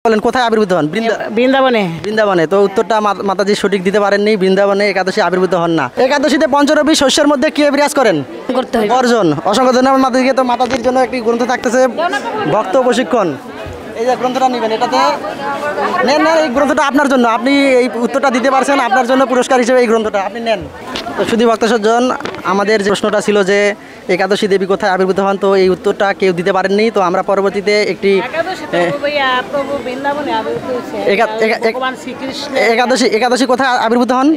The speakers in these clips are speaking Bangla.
বলেন কোথায় আবির্ভূত হন? বৃন্দাবনে। বৃন্দাবনে। তো উত্তরটা মাতাজি সঠিক দিতে পারেননি। বৃন্দাবনে একাদশী আবির্ভূত হন না। একাদশীতে পঞ্চরবি শস্যের মধ্যে কে বিরাজ করেন? করতে হবে। বর্জন। অসংখ্য ধন্যবাদ মাতাজিকে। তো মাতাজির জন্য একটি গ্রন্থ থাকতেছে ভক্ত প্রশিক্ষণ। এই যে গ্রন্থটা নেবেন, এটাতে নেন নেন, এই গ্রন্থটা আপনার জন্য। আপনি এই উত্তরটা দিতে পারছেন, আপনার জন্য পুরস্কার হিসেবে এই গ্রন্থটা আপনি নেন। তো শুধু ভক্ত সজ্জন, আমাদের যে প্রশ্নটা ছিল যে একাদশী দেবী কোথায় আবির্ভূত হন, তো এই উত্তরটা কেউ দিতে পারেননি। তো আমরা পরবর্তীতে একটি একাদশী কোথায় আবির্ভূত হন?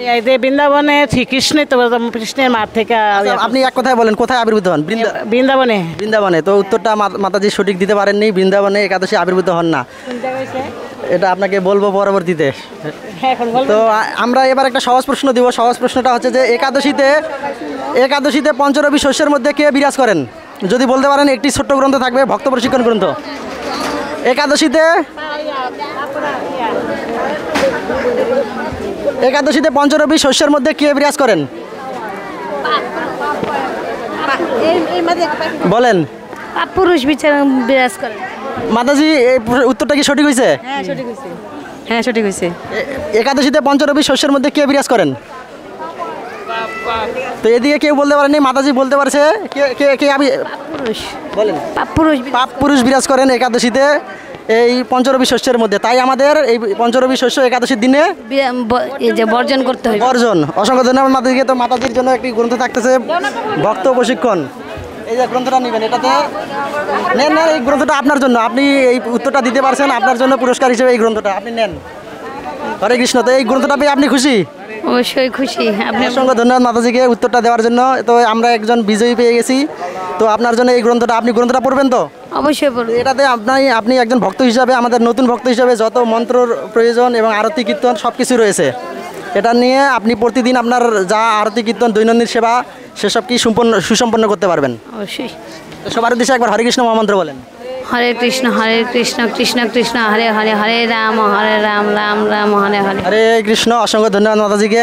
বৃন্দাবনে শ্রীকৃষ্ণ, তো কৃষ্ণের মাঠ থেকে। আপনি এক কথায় বলেন কোথায় আবির্ভূত হন? বৃন্দাবনে। বৃন্দাবনে। তো উত্তরটা মাতাজি সঠিক দিতে পারেননি। বৃন্দাবনে একাদশী আবির্ভূত হন না। এটা আপনাকে বলবো পরবর্তীতে। তো আমরা এবার একটা সহজ প্রশ্ন দিব। সহজ প্রশ্নটা হচ্ছে যে একাদশীতে পঞ্চরবি শস্যের মধ্যে কে বিরাজ করেন? যদি বলতে পারেন, একটি ছোট্ট গ্রন্থ থাকবে, ভক্ত প্রশিক্ষণ গ্রন্থ। একাদশীতে পঞ্চরবি শস্যের মধ্যে কে বিরাজ করেন? বলেন। পুরুষ বিরাজ করেন। মাতাজি, এই উত্তরটা কি সঠিক হয়েছে? হ্যাঁ সঠিক হয়েছে। হ্যাঁ সঠিক হয়েছে। একাদশীতে পঞ্চরবি শস্যের মধ্যে কে বিরাজ করেন? তো এদিকে কেউ বলতে পারেনি, মাতাজি বলতে পারছে। বলেন। পাপ পুরুষ বিরাজ করেন একাদশীতে এই পঞ্চরবি শস্যের মধ্যে। তাই আমাদের এই পঞ্চরবি শস্য একাদশীর দিনে বর্জন করতে হবে। বর্জন। অসংখ্য ধন্যবাদ মাতাজিকে। তো মাতাজির জন্য একটি গ্রন্থ থাকতেছে ভক্ত প্রশিক্ষণ। এই যে গ্রন্থটা নেবেন, এটাতে নেন নেন, এই গ্রন্থটা আপনার জন্য। আপনি এই উত্তরটা দিতে পারছেন, আপনার জন্য পুরস্কার হিসেবে এই গ্রন্থটা আপনি নেন। হরে কৃষ্ণ। তো এই গ্রন্থটা পেয়ে আপনি খুশি? অবশ্যই খুশি। অসংখ্য ধন্যবাদ মাতাজিকে উত্তরটা দেওয়ার জন্য। তো আমরা একজন বিজয়ী পেয়ে গেছি। তো আপনার জন্য এই গ্রন্থটা, আপনি গ্রন্থটা পড়বেন তো? অবশ্যই পড়ব। এটাতে আপনি একজন ভক্ত হিসাবে, আমাদের নতুন ভক্ত হিসাবে যত মন্ত্রর প্রয়োজন এবং আরতি কীর্তন সব কিছু রয়েছে। এটা নিয়ে আপনি প্রতিদিন আপনার যা আরতি কীর্তন দৈনন্দিন সেবা সেসব কি সুসম্পন্ন করতে পারবেন। অবশ্যই। সবার উদ্দেশ্যে একবার হরে কৃষ্ণ মহামন্ত্র বলেন। হরে কৃষ্ণ কৃষ্ণ কৃষ্ণ হরে হরে, হরে রাম রাম রাম হরে হরে। হরে কৃষ্ণ। অসংখ্য ধন্যবাদ মাতাজিকে।